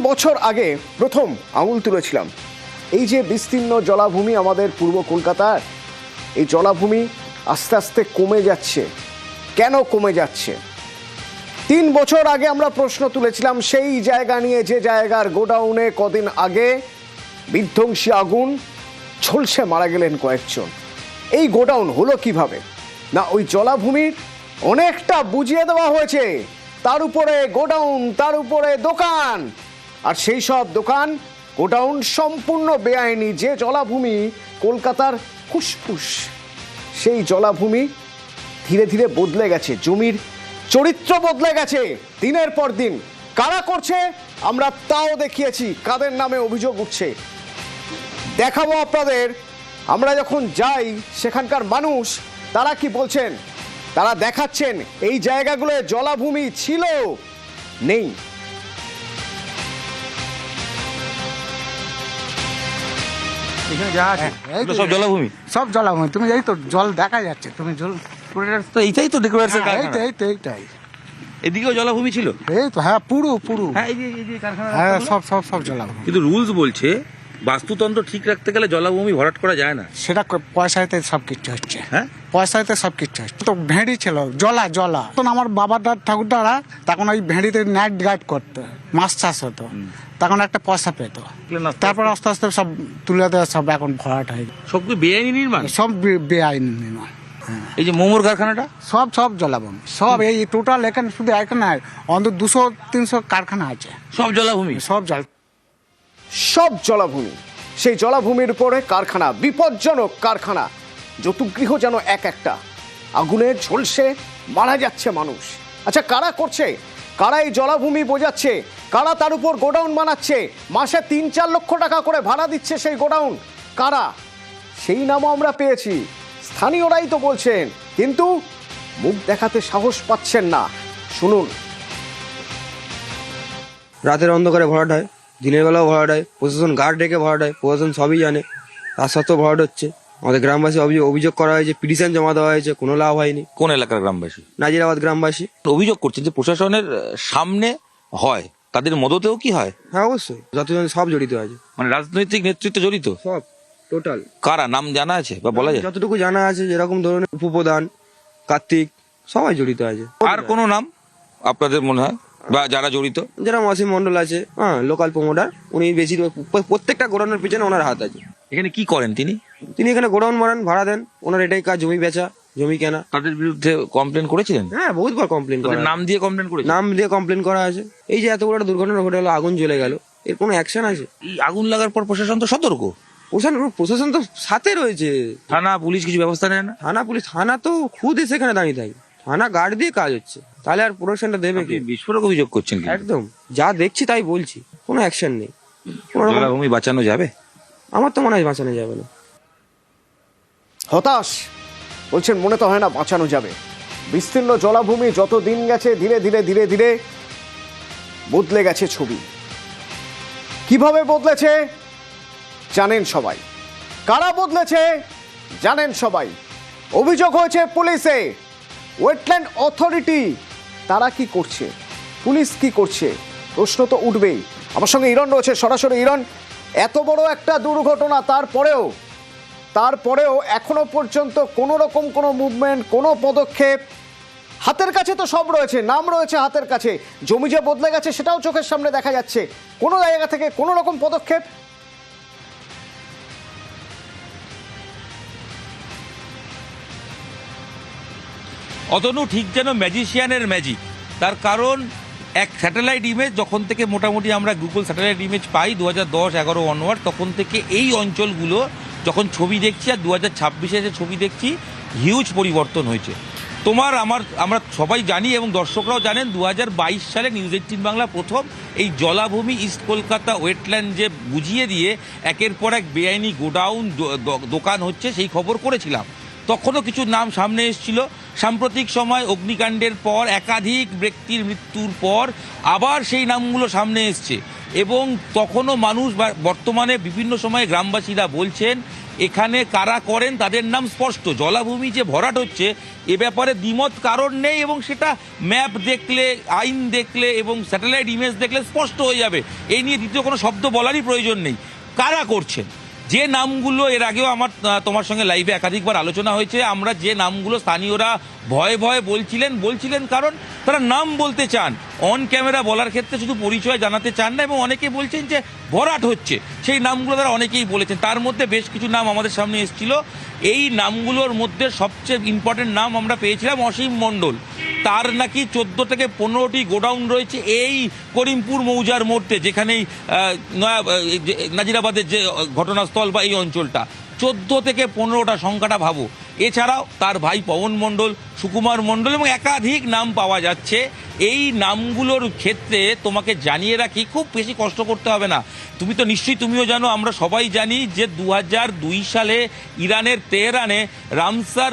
বছর আগে প্রথম আঙুল তুলেছিলাম এই যে বিস্তীর্ণ জলাভূমি আমাদের পূর্ব কলকাতার, এই জলাভূমি আস্তে আস্তে কমে যাচ্ছে। কেন কমে যাচ্ছে? 3 বছর আগে আমরা প্রশ্ন তুলেছিলাম সেই জায়গা নিয়ে, যে জায়গার গোডাউনে কদিন আগে বিধ্বংসী আগুন ঝলসে মারা গেলেন কয়েকজন। এই গোডাউন হলো কিভাবে? না, ওই জলাভূমির অনেকটা বুঝিয়ে দেওয়া হয়েছে, তার উপরে গোডাউন, তার উপরে দোকান, আর সেই সব দোকান গোডাউন সম্পূর্ণ বেআইনি। যে জলাভূমি কলকাতার ফুসফুস, সেই জলাভূমি ধীরে ধীরে বদলে গেছে, জমির চরিত্র বদলে গেছে দিনের পর দিন। কারা করছে আমরা তাও দেখিয়েছি, কাদের নামে অভিযোগ উঠছে দেখাবো আপনাদের। আমরা যখন যাই সেখানকার মানুষ তারা কি বলছেন, তারা দেখাচ্ছেন এই জায়গাগুলো জলাভূমি ছিল, নেই। সব জলাভূমি, সব জলাভূমি। তুমি এই তো জল দেখা যাচ্ছে, তুমি জল তো এইটাই তো ডেকোরেশন। এইটাই এদিকেও জলাভূমি ছিল, এই তো। হ্যাঁ, পুরো হ্যাঁ এই যে কারখানা। হ্যাঁ, সব জলাভূমি। কিন্তু রুলস বলছে বাস্তুতন্ত্র ঠিক রাখতে গেলে জলাভূমি ভরাট করা যায় না। সেটা পয়সাতে সব কিছু হচ্ছে। হ্যাঁ, পয়সাতে সব কিছু হচ্ছে। তো ভেড়ি ছিল, জলা তখন আমার বাবার ঠাকুরদারা তখন ওই ভেড়িতে নাইট গার্ড করতো, মাছ চাষ হতো, তখন একটা পয়সা পেতো। তারপর আস্তে আস্তে সব তুলে দেওয়া, সব এখন ভরাট হয়ে গেছে। সব বেআইনি নির্মাণ, সব বেআইনি নির্মাণ। এই যে মোমোর কারখানাটা সব জলাভূমি, সব এই টোটাল এখানে শুধু এখানে অন্তত 200-300 কারখানা আছে, সব জলাভূমি, সব জলাভূমি। সেই জলাভূমির উপরে কারখানা, বিপজ্জনক কারখানা, যতুগৃহ যেন এক একটা, আগুনে ঝলসে মারা যাচ্ছে মানুষ। আচ্ছা, কারা করছে? কারা এই জলাভূমি বোঝাচ্ছে? কারা তার উপর গোডাউন বানাচ্ছে? মাসে 3-4 লক্ষ টাকা করে ভাড়া দিচ্ছে সেই গোডাউন। কারা? সেই নামও আমরা পেয়েছি, স্থানীয়রাই তো বলছেন, কিন্তু মুখ দেখাতে সাহস পাচ্ছেন না। শুনুন। রাতের অন্ধকারে ভরাট হয়, দিনের বেলাও ভরাট হয়, প্রশাসন গার্ড রেখে ভরাট হয়, প্রশাসন সবই জানে, তার সত্ত্বেও ভরাট হচ্ছে। আমাদের গ্রামবাসী অভিযোগ করা হয়েছে, পিটিশন জমা দেওয়া হয়েছে, কোনো লাভ হয়নি। কোন এলাকার গ্রামবাসী? নাজিরাবাদ গ্রামবাসী অভিযোগ করছে যে প্রশাসনের সামনে হয়, তাদের মদতেও কি হয়? হ্যাঁ, অবশ্যই, যতজন সব জড়িত আছে, মানে রাজনৈতিক নেতৃত্ব জড়িত, সব টোটাল। কারা নাম জানা আছে বা বলা যায়? যতটুকু জানা আছে, যেরকম ধরুন উপপ্রধান, কার্তিক, সবাই জড়িত আছে। আর কোনো নাম আপনাদের মনে হয় বা যারা জড়িত? যারা অসীম মন্ডল আছে, হ্যাঁ, লোকাল প্রমোটার, উনি বেশি, প্রত্যেকটা গোডাউনের পিছনে ওনার হাত আছে। এখানে কি করেন তিনি? তিনি এখানে গোডাউন মারান, ভাড়া দেন, ওনার এটাই কাজ, জমি বেচা, জমি কেনা। তাদের বিরুদ্ধে কমপ্লেন করেছিলেন? হ্যাঁ, বহুতবার কমপ্লেন করা, নাম দিয়ে কমপ্লেন করেছেন? নাম দিয়ে কমপ্লেন করা আছে। এই যে এত বড় একটা দুর্ঘটনা ঘটে গেল, আগুন জ্বলে গেল, এর কোনো অ্যাকশন আছে? এই আগুন লাগার পর প্রশাসন তো সতর্ক, প্রশাসন তো সাথে রয়েছে, থানা পুলিশ কিছু ব্যবস্থা নেয় না? থানা তো খুদ সেখানে দাঁড়িয়ে থাকে, থানা গার্ড দিয়ে কাজ হচ্ছে, তাহলে আর প্রোটেকশনটা দেবে কি? বিস্ফোরক অভিযোগ করছেন কি? একদম, যা দেখছি তাই বলছি, কোনো অ্যাকশন নেই। জলাভূমি বাঁচানো যাবে? আমার তো মনে হয় বাঁচানো যাবে না। হতাশ বলছেন, মনে তো হয় না বাঁচানো যাবে। বিস্তীর্ণ জলাভূমি যত দিন গেছে ধীরে ধীরে বদলে গেছে ছবি। কিভাবে বদলেছে জানেন সবাই, কারা বদলেছে জানেন সবাই। অভিযোগ হয়েছে পুলিশে, ওয়েটল্যান্ড অথরিটি তারা কি করছে, পুলিশ কি করছে, প্রশ্ন তো উঠবেই। আমার সঙ্গে ইরন রয়েছে সরাসরি। ইরন, এত বড় একটা দুর্ঘটনা, তারপরেও এখনো পর্যন্ত কোনো রকম কোনো মুভমেন্ট, কোনো পদক্ষেপ? হাতের কাছে তো সব রয়েছে, নাম রয়েছে হাতের কাছে, জমি যে বদলে গেছে সেটাও চোখের সামনে দেখা যাচ্ছে, কোনো জায়গা থেকে কোনো রকম পদক্ষেপ? অতনু, ঠিক যেন ম্যাজিশিয়ানের ম্যাজিক। তার কারণ এক স্যাটেলাইট ইমেজ যখন থেকে মোটামুটি আমরা গুগল স্যাটেলাইট ইমেজ পাই 2010-11 অনওয়ার্ড, তখন থেকে এই অঞ্চলগুলো যখন ছবি দেখছি আর 2026-এ যে ছবি দেখছি, হিউজ পরিবর্তন হয়েছে। আমরা সবাই জানি এবং দর্শকরাও জানেন, 2022 সালে নিউজ 18 বাংলা প্রথম এই জলাভূমি ইস্ট কলকাতা ওয়েটল্যান্ড যে বুঝিয়ে দিয়ে একের পর এক বেআইনি গোডাউন, দোকান হচ্ছে সেই খবর করেছিলাম। তখনও কিছু নাম সামনে এসেছিল। সাম্প্রতিক সময় অগ্নিকাণ্ডের পর, একাধিক ব্যক্তির মৃত্যুর পর আবার সেই নামগুলো সামনে এসছে। এবং তখনও মানুষ বা বর্তমানে বিভিন্ন সময়ে গ্রামবাসীরা বলছেন এখানে কারা করেন তাদের নাম স্পষ্ট। জলাভূমি যে ভরাট হচ্ছে এ ব্যাপারে দ্বিমত কারণ নেই, এবং সেটা ম্যাপ দেখলে, আইন দেখলে এবং স্যাটেলাইট ইমেজ দেখলে স্পষ্ট হয়ে যাবে। এই নিয়ে দ্বিতীয় কোনো শব্দ বলারই প্রয়োজন নেই। কারা করছেন, যে নামগুলো এর আগেও তোমার সঙ্গে লাইভে একাধিকবার আলোচনা হয়েছে, আমরা যে নামগুলো স্থানীয়রা ভয়ে ভয়ে বলছিলেন কারণ তারা নাম বলতে চান, অন ক্যামেরা বলার ক্ষেত্রে শুধু পরিচয় জানাতে চান না, এবং অনেকে বলছেন যে ভরাট হচ্ছে, সেই নামগুলো তারা অনেকেই বলেছেন। তার মধ্যে বেশ কিছু নাম আমাদের সামনে এসেছিল। এই নামগুলোর মধ্যে সবচেয়ে ইম্পর্টেন্ট নাম আমরা পেয়েছিলাম অসীম মণ্ডল। তার নাকি 14 থেকে 15টি গোডাউন রয়েছে এই করিমপুর মৌজার মধ্যে, যেখানেই নাজিরাবাদের যে ঘটনাস্থল বা এই অঞ্চলটা, 14 থেকে 15টা সংখ্যাটা ভাবো। এছাড়াও তার ভাই পবন মণ্ডল, সুকুমার মণ্ডল এবং একাধিক নাম পাওয়া যাচ্ছে। এই নামগুলোর ক্ষেত্রে তোমাকে জানিয়ে রাখি, খুব বেশি কষ্ট করতে হবে না। তুমি তো নিশ্চয়ই তুমিও জানো, আমরা সবাই জানি যে 2002 সালে ইরানের তেহরানে রামসার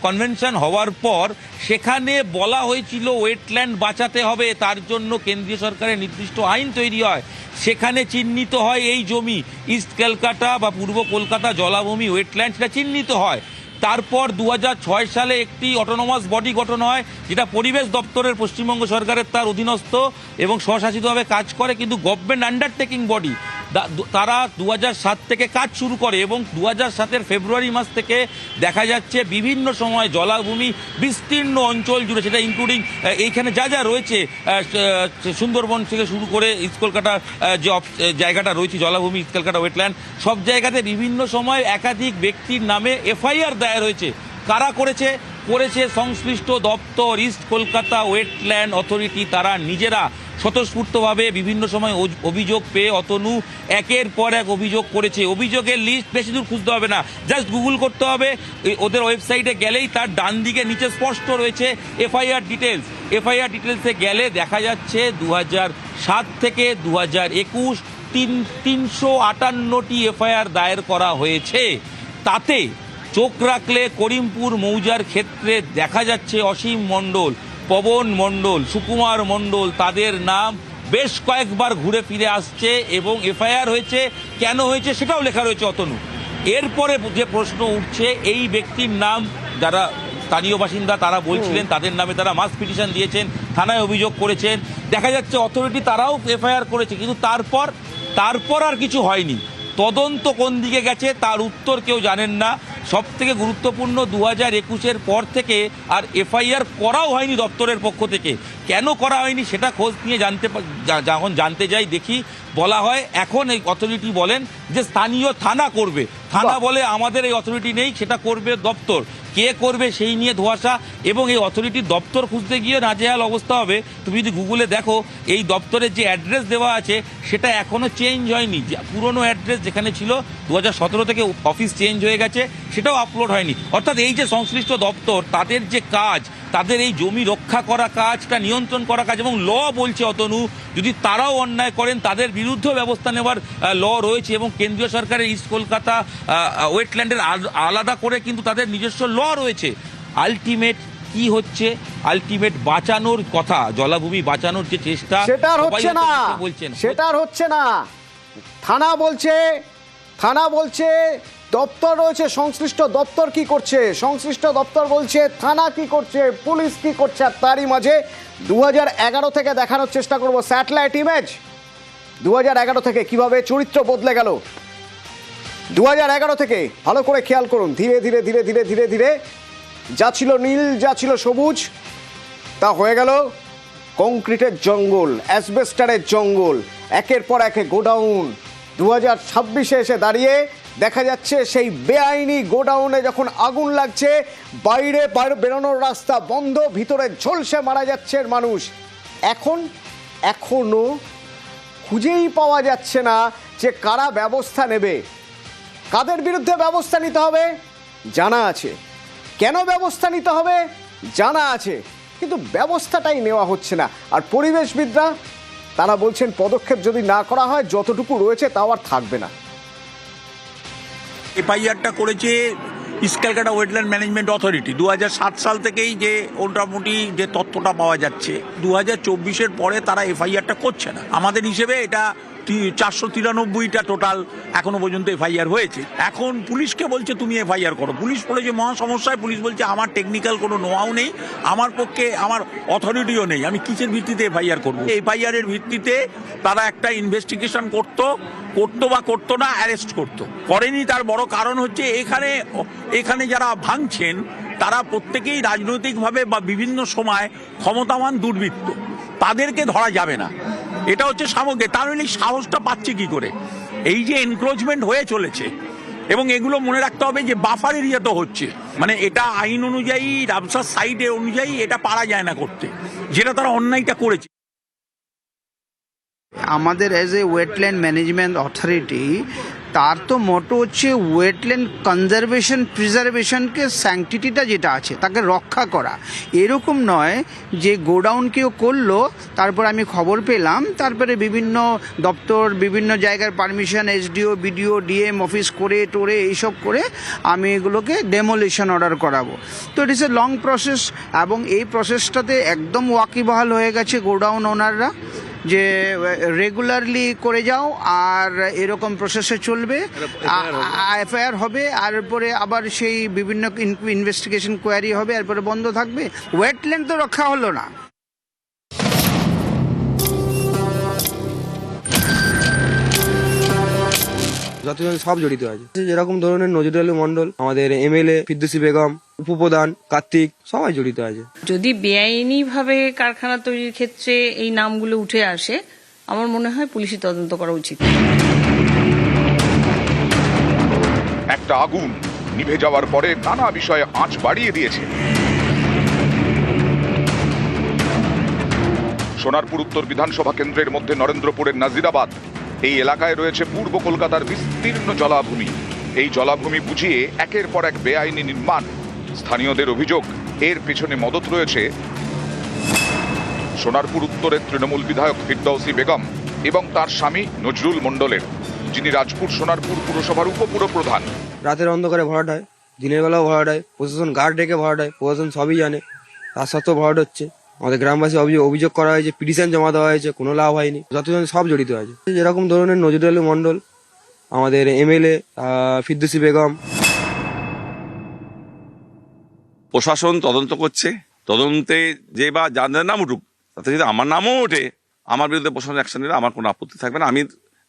কনভেনশন হওয়ার পর সেখানে বলা হয়েছিল ওয়েটল্যান্ড বাঁচাতে হবে, তার জন্য কেন্দ্রীয় সরকারের নির্দিষ্ট আইন তৈরি হয়। সেখানে চিহ্নিত হয় এই জমি, ইস্ট ক্যালকাটা বা পূর্ব কলকাতা জলাভূমি ওয়েটল্যান্ড, সেটা চিহ্নিত হয়। তারপর 2006 সালে একটি অটোনোমাস বডি গঠন হয়, যেটা পরিবেশ দপ্তরের পশ্চিমবঙ্গ সরকারের তার অধীনস্থ এবং স্বশাসিতভাবে কাজ করে, কিন্তু গভর্নমেন্ট আন্ডারটেকিং বডি। তারা 2007 থেকে কাজ শুরু করে এবং 2007-এর ফেব্রুয়ারি মাস থেকে দেখা যাচ্ছে বিভিন্ন সময় জলাভূমি বিস্তীর্ণ অঞ্চল জুড়ে, সেটা ইনক্লুডিং এইখানে যা যা রয়েছে, সুন্দরবন থেকে শুরু করে ইস্ট কলকাতার যে জায়গাটা রয়েছে জলাভূমি, ইস্ট কলকাতা ওয়েটল্যান্ড, সব জায়গাতে বিভিন্ন সময় একাধিক ব্যক্তির নামে এফআইআর দায়ের হয়েছে। কারা করেছে? সংশ্লিষ্ট দপ্তর, ইস্ট কলকাতা ওয়েটল্যান্ড অথরিটি, তারা নিজেরা স্বতঃস্ফূর্তভাবে বিভিন্ন সময় অভিযোগ পেয়ে অতনু একের পর এক অভিযোগ করেছে। অভিযোগের লিস্ট বেশি দূর খুঁজতে হবে না, জাস্ট গুগল করতে হবে, ওদের ওয়েবসাইটে গেলেই তার ডান দিকে নিচে স্পষ্ট রয়েছে এফআইআর ডিটেলস। এফআইআর ডিটেলসে গেলে দেখা যাচ্ছে 2007 থেকে 2021 358টি এফআইআর দায়ের করা হয়েছে। তাতে চোখ রাখলে করিমপুর মৌজার ক্ষেত্রে দেখা যাচ্ছে অসীম মণ্ডল, পবন মণ্ডল, সুকুমার মণ্ডল, তাদের নাম বেশ কয়েকবার ঘুরে ফিরে আসছে এবং এফআইআর হয়েছে। কেন হয়েছে সেটাও লেখা রয়েছে অতনু। এরপরে যে প্রশ্ন উঠছে, এই ব্যক্তির নাম, যারা স্থানীয় বাসিন্দা তারা বলছিলেন তাদের নামে তারা মাস পিটিশন দিয়েছেন, থানায় অভিযোগ করেছেন, দেখা যাচ্ছে অথরিটি তারাও এফআইআর করেছে, কিন্তু তারপর আর কিছু হয়নি। তদন্ত কোন দিকে গেছে তার উত্তর কেউ জানেন না। সব থেকে গুরুত্বপূর্ণ, 2021-এর পর থেকে আর এফআইআর করাও হয়নি দপ্তরের পক্ষ থেকে। কেন করা হয়নি সেটা খোঁজ নিয়ে যখন জানতে যাই, দেখি বলা হয় এখন এই অথরিটি বলেন যে স্থানীয় থানা করবে। থানা বলে আমাদের এই অথরিটি নেই, সেটা করবে দপ্তর। কে করবে সেই নিয়ে ধোঁয়াশা, এবং এই অথরিটির দপ্তর খুঁজতে গিয়ে নাজেহাল অবস্থা হবে। তুমি যদি গুগলে দেখো, এই দপ্তরের যে অ্যাড্রেস দেওয়া আছে সেটা এখনও চেঞ্জ হয়নি। পুরনো অ্যাড্রেস যেখানে ছিল 2017 থেকে অফিস চেঞ্জ হয়ে গেছে, সেটাও আপলোড হয়নি। অর্থাৎ এই যে সংশ্লিষ্ট দপ্তর, তাদের যে কাজ, তাদের এই জমি রক্ষা করা কাজটা নিয়ন্ত্রণ করা কাজ, এবং ল বলছে অতনু যদি তারাও অন্যায় করেন তাদের বিরুদ্ধে ব্যবস্থা নেওয়ার ল রয়েছে, এবং কেন্দ্রীয় সরকারের ইস্ট কলকাতা ওয়েটল্যান্ডের আলাদা করে কিন্তু তাদের নিজস্ব ল রয়েছে। আলটিমেট কি হচ্ছে? আলটিমেট বাঁচানোর কথা, জলাভূমি বাঁচানোর যে চেষ্টা, সেটা হচ্ছে না। থানা বলছে দপ্তর রয়েছে, সংশ্লিষ্ট দপ্তর কি করছে? সংশ্লিষ্ট দপ্তর বলছে থানা কি করছে, পুলিশ কি করছে? আর তারই মাঝে 2011 থেকে দেখানোর চেষ্টা করব স্যাটেলাইট ইমেজ। 2011 থেকে কিভাবে চরিত্র বদলে গেল। 2011 থেকে ভালো করে খেয়াল করুন, ধীরে ধীরে ধীরে ধীরে ধীরে ধীরে যা ছিল নীল, যা ছিল সবুজ, তা হয়ে গেল কংক্রিটের জঙ্গল, অ্যাসবেস্টারের জঙ্গল, একের পর এক গোডাউন। 2026-এ এসে দাঁড়িয়ে দেখা যাচ্ছে সেই বেআইনি গোডাউনে যখন আগুন লাগছে, বাইরে বেরোনোর রাস্তা বন্ধ, ভিতরে ঝলসে মারা যাচ্ছে মানুষ। এখনো খুঁজেই পাওয়া যাচ্ছে না যে কারা ব্যবস্থা নেবে, কাদের বিরুদ্ধে ব্যবস্থা নিতে হবে জানা আছে, কেন ব্যবস্থা নিতে হবে জানা আছে, কিন্তু ব্যবস্থাটাই নেওয়া হচ্ছে না। আর পরিবেশবিদরা তারা বলছেন পদক্ষেপ যদি না করা হয় যতটুকু রয়েছে তাও আর থাকবে না। এফআইআরটা করেছে ক্যালকাটা ওয়েটল্যান্ড ম্যানেজমেন্ট অথরিটি 2007 সাল থেকেই যে মোটামুটি যে তথ্যটা পাওয়া যাচ্ছে 2024-এর পরে তারা এফআইআরটা করছে না। আমাদের হিসেবে এটা 493টা টোটাল এখনো পর্যন্ত এফআইআর হয়েছে। এখন পুলিশকে বলছে তুমি এফআইআর করো, পুলিশ বলেছে মহা সমস্যায়, পুলিশ বলছে আমার টেকনিক্যাল কোনো নোহাও নেই, আমার পক্ষে আমার অথরিটিও নেই, আমি কিসের ভিত্তিতে এফআইআর করবো। এফআইআর এর ভিত্তিতে তারা একটা ইনভেস্টিগেশন করতো বা করতো না, অ্যারেস্ট করতো, করেনি। তার বড় কারণ হচ্ছে এখানে যারা ভাঙছেন তারা প্রত্যেকেই রাজনৈতিকভাবে বা বিভিন্ন সময় ক্ষমতাবান দুর্বৃত্ত, তাদেরকে ধরা যাবে না, এটা হচ্ছে সামগ্রিক। তার মানে সাহসটা পাচ্ছে কি করে? এই যে এনক্রোচমেন্ট হয়ে চলেছে, এবং এগুলো মনে রাখতে হবে যে বাফার এরিয়া তো হচ্ছে, মানে এটা আইন অনুযায়ী রামসার সাইডে অনুযায়ী এটা পারা যায় না করতে, যেটা তারা অন্যায়টা করেছে। আমাদের as a wetland management authority তার তো মোটো হচ্ছে ওয়েটল্যান্ড কনজারভেশন প্রিজারভেশনকে স্যাংটিটিটা যেটা আছে তাকে রক্ষা করা। এরকম নয় যে গোডাউন কেউ করলো, তারপর আমি খবর পেলাম, তারপরে বিভিন্ন দপ্তর বিভিন্ন জায়গার permission SDO BDO DM office করে টোরে এইসব করে আমি এগুলোকে ডেমোলিশন অর্ডার করাবো। তো ইট ইস এ লং প্রসেস, এবং এই প্রসেসটাতে একদম ওয়াকিবহাল হয়ে গেছে গোডাউন ওনাররা যে রেগুলারলি করে যাও আর এরকম প্রসেসে চলবে, এফআইআর হবে, আর পরে আবার সেই বিভিন্ন ইনভেস্টিগেশন কোয়ারি হবে, এরপরে বন্ধ থাকবে। ওয়েটল্যান্ড তো রক্ষা হলো না। যতজন সব জড়িত আছে, যেরকম ধরনের নজরুল আলী মন্ডল, আমাদের এমএলএ ফিরদৌসী বেগম, উপপ্রধান কার্তিক, সবাই জড়িত আছে। যদি বেআইনিভাবে কারখানা তৈরির ক্ষেত্রে এই নামগুলো উঠে আসে, আমার মনে হয় পুলিশি তদন্ত করা উচিত। একটা আগুন নিভে যাওয়ার পরে নানা বিষয়ে আঁচ বাড়িয়ে দিয়েছে। সোনারপুর উত্তর বিধানসভা কেন্দ্রের মধ্যে নরেন্দ্রপুরের নাজিরাবাদ, এই এলাকায় রয়েছে পূর্ব কলকাতার বিস্তীর্ণ জলাভূমি। এই জলাভূমি বুঝিয়ে একের পর এক বেআইনি নির্মাণ। স্থানীয়দের অভিযোগ, এর পেছনে মদত রয়েছে সোনারপুর উত্তরের তৃণমূল বিধায়ক ফিরদৌসী বেগম এবং তার স্বামী নজরুল মণ্ডলের, যিনি রাজপুর সোনারপুর পুরসভার উপপুরপ্রধান। রাতের অন্ধকারে ভরাট হয়, দিনের বেলাও ভরাট হয়, প্রশাসন গার্ড ডেকে ভরাট হয়, প্রশাসন সবই জানে, তার সত্ত্বেও ভরাট হচ্ছে। আমাদের গ্রামবাসী অভিযোগ করা হয়েছে, পিটিশন জমা দেওয়া হয়েছে, কোনো লাভ হয়নি। যতজন সব জড়িত আছে, যেরকম ধরনের নজরুল আলী মন্ডল, আমাদের এমএলএ ফিরদৌসী বেগম। প্রশাসন তদন্ত করছে, তদন্তে যে বা যাদের নাম উঠুক, তাতে যদি আমার নামও ওঠে, আমার বিরুদ্ধে প্রশাসন অ্যাকশন নিলে আমার কোনো আপত্তি থাকবে না। আমি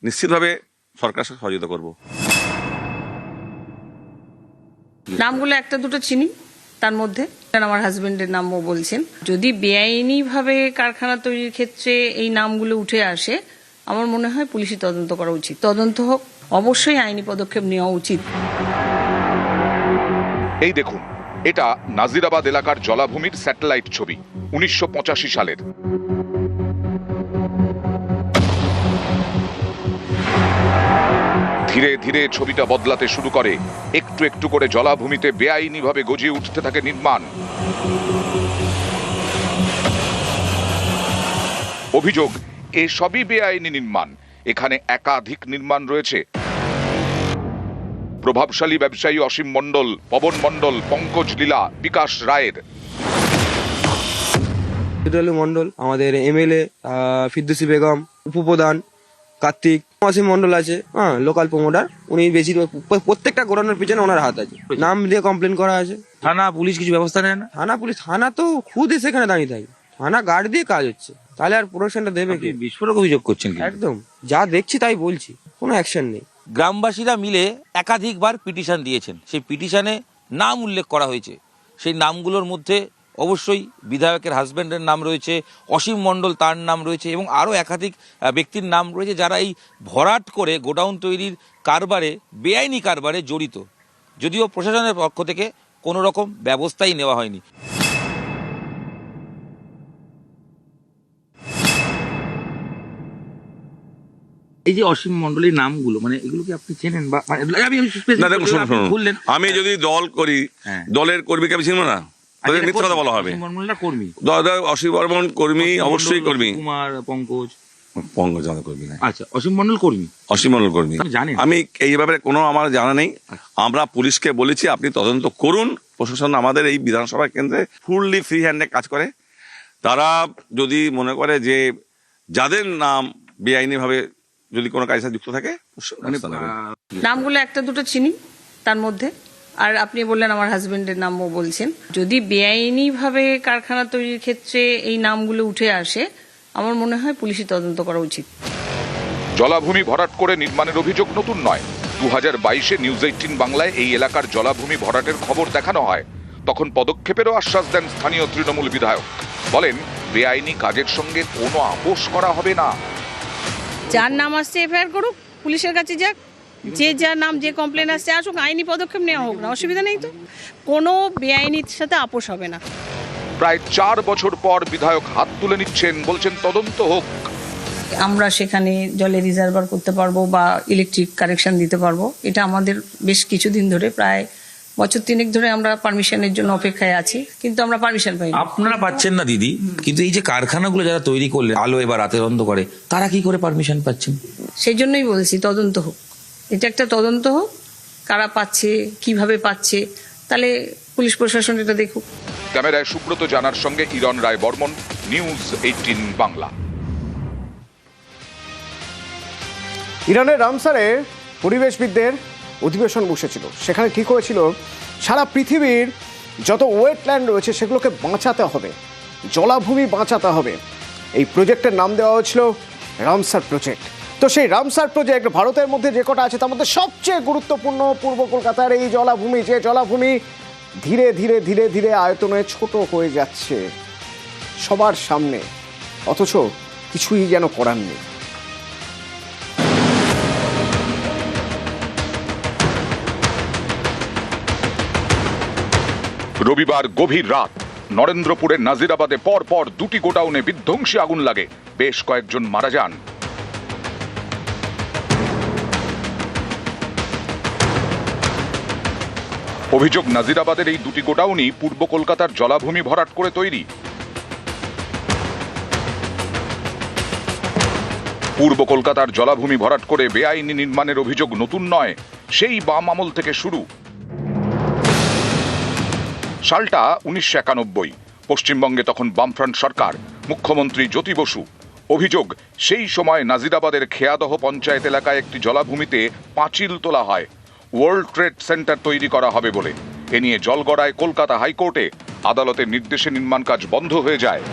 নিশ্চিতভাবে সরকারের সাথে সহযোগিতা করব। নামগুলো একটা দুটো চিনি, তার মধ্যে আমার হাজবেন্ডের নামও বলছেন। যদি বেআইনিভাবে কারখানা তৈরির ক্ষেত্রে এই নামগুলো উঠে আসে, আমার মনে হয় পুলিশি তদন্ত করা উচিত। তদন্ত হোক, অবশ্যই আইনি পদক্ষেপ নেওয়া উচিত। এই দেখুন, এটা নাজিরাবাদ এলাকার জলাভূমির স্যাটেলাইট ছবি 1985 সালের। ধীরে ধীরে ছবিটা বদলাতে শুরু করে, একটু একটু করে জলাভূমিতে বেআইনিভাবে গজিয়ে উঠতে থাকে নির্মাণ। অভিযোগ, এসবই বেআইনি নির্মাণ। এখানে একাধিক নির্মাণ রয়েছে। প্রভাবশালী ব্যবসায়ী অসীম মণ্ডল, পবন মণ্ডল, পঙ্কজ লীলা, বিকাশ রায়ের। নজরুল আলী মন্ডল, আমাদের এমএলএ ফিরদৌসী বেগম, উপপ্রধান কার্তিক, অসীম মন্ডল আছে, লোকাল প্রমোটার। উনি বেশি প্রত্যেকটা গোডাউনের পিছনে ওনার হাত আছে। নাম দিয়ে কমপ্লেন করা আছে। থানা পুলিশ কিছু ব্যবস্থা নেয় না? থানা তো খুদ সেখানে দাঁড়িয়ে থাকে, থানা গার্ড দিয়ে কাজ হচ্ছে, তাহলে আর প্রোডাকশনটা দেবে কি? বিস্ফোরক অভিযোগ করছেন কি? একদম যা দেখছি তাই বলছি, কোনো অ্যাকশন নেই। গ্রামবাসীরা মিলে একাধিকবার পিটিশন দিয়েছেন, সেই পিটিশনে নাম উল্লেখ করা হয়েছে। সেই নামগুলোর মধ্যে অবশ্যই বিধায়কের হাজব্যান্ডের নাম রয়েছে, অসীম মণ্ডল তার নাম রয়েছে, এবং আরও একাধিক ব্যক্তির নাম রয়েছে যারা এই ভরাট করে গোডাউন তৈরির কারবারে, বেআইনি কারবারে জড়িত। যদিও প্রশাসনের পক্ষ থেকে কোনো রকম ব্যবস্থাই নেওয়া হয়নি। এই যে অসীম মণ্ডলের নামগুলো, মানে এগুলো কি আপনি চেনেন? বা আমি যদি দল করি, দলের কর্মীকে আমি চিনবো না? মিথ্যা কথা বলা হবে। কর্মী অসীম বর্মন কর্মী, অবশ্যই কর্মী। কুমার, পঙ্কজ, পঙ্কজ কর্মী নাই। আচ্ছা, অসীম মন্ডল কর্মী। অসীম মণ্ডল কর্মী আপনি জানেন? আমি এই ব্যাপারে কোনো আমার জানা নেই। আমরা পুলিশকে বলেছি আপনি তদন্ত করুন। প্রশাসন আমাদের এই বিধানসভা কেন্দ্রে ফুললি ফ্রি হ্যান্ডে কাজ করে। তারা যদি মনে করে যে যাদের নাম বেআইনিভাবে যদি কোনো কাজের সাথে যুক্ত থাকে ব্যবস্থা নেবে। নামগুলো একটা দুটো চিনি তার মধ্যে। আর আপনি বললেন আমার হাজবেন্ডের নামও বলছেন। যদি বেআইনিভাবে কারখানা তৈরির ক্ষেত্রে এই নামগুলো উঠে আসে, আমার মনে হয় পুলিশি তদন্ত করা উচিত। জলাভূমি ভরাট করে নির্মাণের অভিযোগ নতুন নয়। 2022-এ নিউজ 18 বাংলায় এই এলাকার জলাভূমি ভরাটের খবর দেখানো হয়। তখন পদক্ষেপেরও আশ্বাস দেন স্থানীয় তৃণমূল বিধায়ক। বলেন, বেআইনি কাজের সঙ্গে কোনো আপোষ করা হবে না। যার নাম আসছে এফআইআর করুক, পুলিশের কাছে যাক, যে যার নাম যে কমপ্লেন আসছে আসুক, আইনি পদক্ষেপ নেওয়া হোক না, অসুবিধা নেই তো। কোনো বেআইনির সাথে আপোষ হবে না। প্রায় 4 বছর পর বিধায়ক হাত তুলে নিচ্ছেন, বলছেন তদন্ত হোক। আমরা সেখানে জলে রিজার্ভার করতে পারবো বা ইলেকট্রিক কানেকশন দিতে পারবো। এটা আমাদের বেশ কিছুদিন ধরে, প্রায় বছর 3 ধরে আমরা পারমিশনের জন্য অপেক্ষায় আছি, কিন্তু আমরা পারমিশন পাইনি। আপনারা পাচ্ছেন না দিদি, কিন্তু এই যে কারখানাগুলো যারা তৈরি করলেন আলো এবার রাতের অন্ধ করে, তারা কি করে পারমিশন পাচ্ছেন? সেই জন্যই বলছি তদন্ত হোক, এটা একটা তদন্ত হোক, কারা পাচ্ছে, কিভাবে পাচ্ছে, তাহলে পুলিশ প্রশাসন এটা দেখুক। ক্যামেরায় সুব্রত জানার সঙ্গে ইরন রায় বর্মন, নিউজ 18 বাংলা। ইরানের রামসারে পরিবেশবিদদের অধিবেশন বসেছিল। সেখানে ঠিক হয়েছিল সারা পৃথিবীর যত ওয়েটল্যান্ড রয়েছে সেগুলোকে বাঁচাতে হবে, জলাভূমি বাঁচাতে হবে। এই প্রজেক্টের নাম দেওয়া হয়েছিল রামসার প্রজেক্ট। তো সেই রামসার প্রজেক্ট ভারতের মধ্যে যে কটা আছে তার মধ্যে সবচেয়ে গুরুত্বপূর্ণ পূর্ব কলকাতার এই জলাভূমি, যে জলাভূমি ধীরে ধীরে ধীরে ধীরে আয়তনে ছোট হয়ে যাচ্ছে সবার সামনে, অথচ কিছুই যেন করার নেই। রবিবার গভীর রাত নরেন্দ্রপুরের নাজিরাবাদে পরপর 2টি গোডাউনে বিধ্বংসী আগুন লাগে, বেশ কয়েকজন মারা যান। অভিযোগ, নাজিরাবাদের এই 2টি গোডাউনই পূর্ব কলকাতার জলাভূমি ভরাট করে তৈরি। পূর্ব কলকাতার জলাভূমি ভরাট করে বেআইনি নির্মাণের অভিযোগ নতুন নয়, সেই বাম আমল থেকে শুরু। সালটা 1991। পশ্চিমবঙ্গে তখন বামফ্রন্ট সরকার, মুখ্যমন্ত্রী জ্যোতি বসু। অভিযোগ, সেই সময় নাজিরাবাদের খেয়াদহ পঞ্চায়েত এলাকায় একটি জলাভূমিতে পাঁচিল তোলা হয় ওয়ার্ল্ড ট্রেড সেন্টার তৈরি করা হবে বলে। এ নিয়ে জলগড়ায় কলকাতা হাইকোর্টে, আদালতের নির্দেশে নির্মাণ কাজ বন্ধ হয়ে যায়।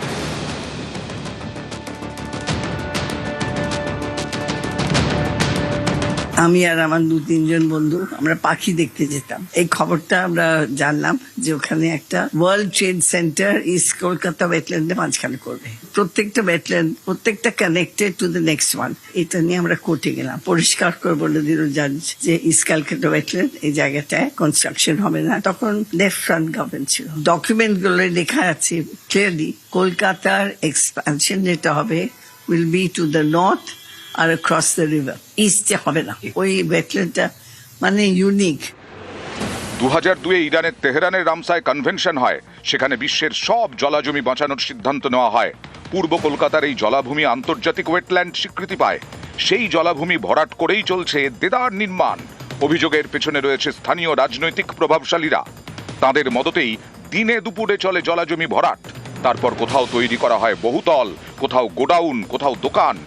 আমি আর আমার 2-3 বন্ধু আমরা পাখি দেখতে যেতাম। এই খবরটা আমরা জানলাম যে ওখানে একটা world trade centre east Kolkata ওয়েটল্যান্ডের মাঝখানে করবে। প্রত্যেকটা ওয়েটল্যান্ড, প্রত্যেকটা connected to the next one. এটা নিয়ে আমরা কোর্টে গেলাম, পরিষ্কার করে বলে দিল জাজ যে ইস্ট কলকাতা ওয়েটল্যান্ড এই জায়গাটায় কনস্ট্রাকশন হবে না। তখন লেফট ফ্রন্ট গভর্নমেন্ট ছিল। ডকুমেন্ট গুলো লেখা আছে ক্লিয়ারলি, কলকাতার এক্সপানশন যেটা হবে will be to the north আর ক্রস দ্য রিভার, ইস্টে হবে না। ওই ওয়েটল্যান্ডটা মানে ইউনিক। 2002-এ ইরানের তেহরানের রামসায় কনভেনশন হয়। সেখানে বিশ্বের সব জলাজমি বাঁচানোর সিদ্ধান্ত নেওয়া হয়। পূর্ব কলকাতার এই জলাভূমি আন্তর্জাতিক ওয়েটল্যান্ড স্বীকৃতি পায়। সেই জলাভূমি ভরাট করেই চলছে দেদার নির্মাণ। অভিযোগের পেছনে রয়েছে স্থানীয় রাজনৈতিক প্রভাবশালীরা। তাদের মদতেই দিনে দুপুরে চলে জলাজমি ভরাট। তারপর কোথাও তৈরি করা হয় বহুতল, কোথাও গোডাউন, কোথাও দোকান।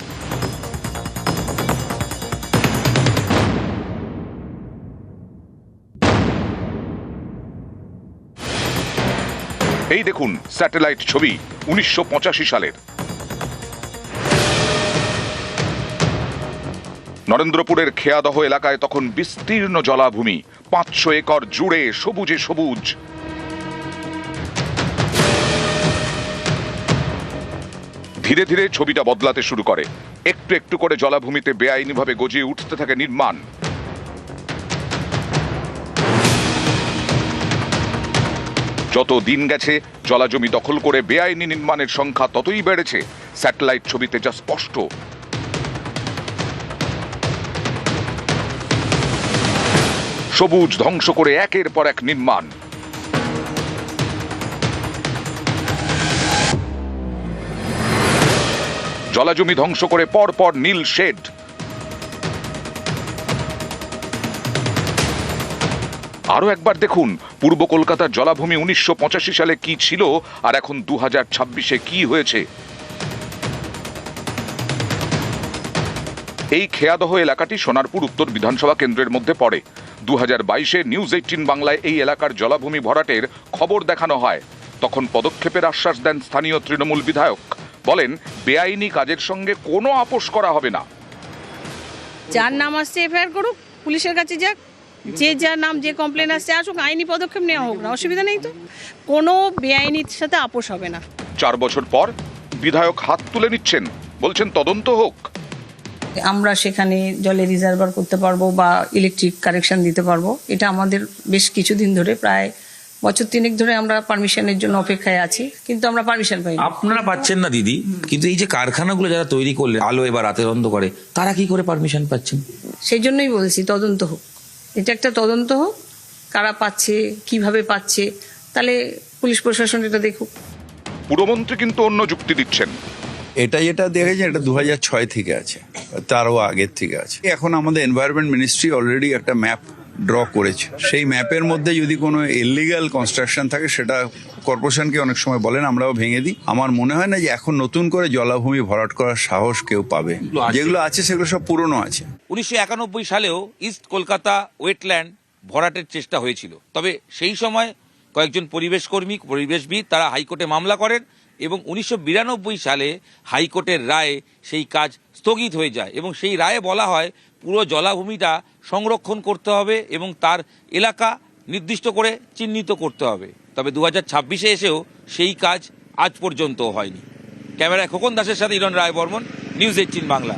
এই দেখুন স্যাটেলাইট ছবি 1985 সালের। নরেন্দ্রপুরের খেয়াদহ এলাকায় তখন বিস্তীর্ণ জলাভূমি, 500 একর জুড়ে সবুজে সবুজ। ধীরে ধীরে ছবিটা বদলাতে শুরু করে। একটু একটু করে জলাভূমিতে বেআইনিভাবে গজিয়ে উঠতে থাকে নির্মাণ। যত দিন গেছে জলাজমি দখল করে বেআইনি নির্মাণের সংখ্যা ততই বেড়েছে। স্যাটেলাইট ছবিতে যা স্পষ্ট। সবুজ ধ্বংস করে একের পর এক নির্মাণ। জলাজমি ধ্বংস করে পর পর নীল শেড। আরো একবার দেখুন পূর্ব কলকাতার জলাভূমি 1985 সালে কি ছিল আর এখন 2026-এ কি হয়েছে। এই খেয়াদহ এলাকাটি সোনারপুর উত্তর বিধানসভা কেন্দ্রের মধ্যে পড়ে। 2022-এ নিউজ 18 বাংলায় এই এলাকার জলাভূমি ভরাটের খবর দেখানো হয়। তখন পদক্ষেপের আশ্বাস দেন স্থানীয় তৃণমূল বিধায়ক। বলেন বেআইনি কাজের সঙ্গে কোনো আপোষ করা হবে না। যার নাম আসছে এফআইআর করুক, পুলিশের কাছে যাক, যে যার নাম যে কমপ্লেন আসছে আসুক, আইনি পদক্ষেপ নেওয়া হোক না, অসুবিধা নেই তো। কোনো বেআইনির সাথে আপোষ হবে না। 4 বছর পর বিধায়ক হাত তুলে নিচ্ছেন, বলছেন তদন্ত হোক। আমরা সেখানে জলে রিজার্ভার করতে পারবো বা ইলেকট্রিক কানেকশন দিতে পারবো, এটা আমাদের বেশ কিছুদিন ধরে, প্রায় বছর 3 ধরে আমরা পারমিশনের জন্য অপেক্ষায় আছি, কিন্তু আমরা পারমিশন পাইনি। আপনারা পাচ্ছেন না দিদি, কিন্তু এই যে কারখানাগুলো যারা তৈরি করলে আলো এবার রাতের অন্ধকারে, তারা কি করে পারমিশন পাচ্ছেন? সেই জন্যই বলছি তদন্ত হোক, এটা একটা তদন্ত হোক, কারা পাচ্ছে, কিভাবে পাচ্ছে, তাহলে পুলিশ প্রশাসন এটা দেখুক। পুরমন্ত্রী কিন্তু অন্য যুক্তি দিচ্ছেন। এটা যেটা দেখেছে এটা 2006 থেকে আছে, তারও আগের থেকে আছে। এখন আমাদের এনভায়রনমেন্ট মিনিস্ট্রি অলরেডি একটা ম্যাপ ড্র করেছে। সেই ম্যাপের মধ্যে যদি কোনো ইলিগাল কনস্ট্রাকশন থাকে সেটা কর্পোরেশনকে অনেক সময় বলেন, আমরাও ভেঙে দিই। আমার মনে হয় না যে এখন নতুন করে জলাভূমি ভরাট করার সাহস কেউ পাবে। যেগুলো আছে সেগুলো সব পুরনো আছে। 1991 সালেও ইস্ট কলকাতা ওয়েটল্যান্ড ভরাটের চেষ্টা হয়েছিল, তবে সেই সময় কয়েকজন পরিবেশকর্মী, পরিবেশবিদ তারা হাইকোর্টে মামলা করেন এবং 1992 সালে হাইকোর্টের রায়ে সেই কাজ স্থগিত হয়ে যায় এবং সেই রায়ে বলা হয় পুরো জলাভূমিটা সংরক্ষণ করতে হবে এবং তার এলাকা নির্দিষ্ট করে চিহ্নিত করতে হবে। তবে 2026-এ এসেও সেই কাজ আজ পর্যন্ত হয়নি। ক্যামেরায় খোকন দাসের সাথে ইরন রায় বর্মন, নিউজ 18 বাংলা।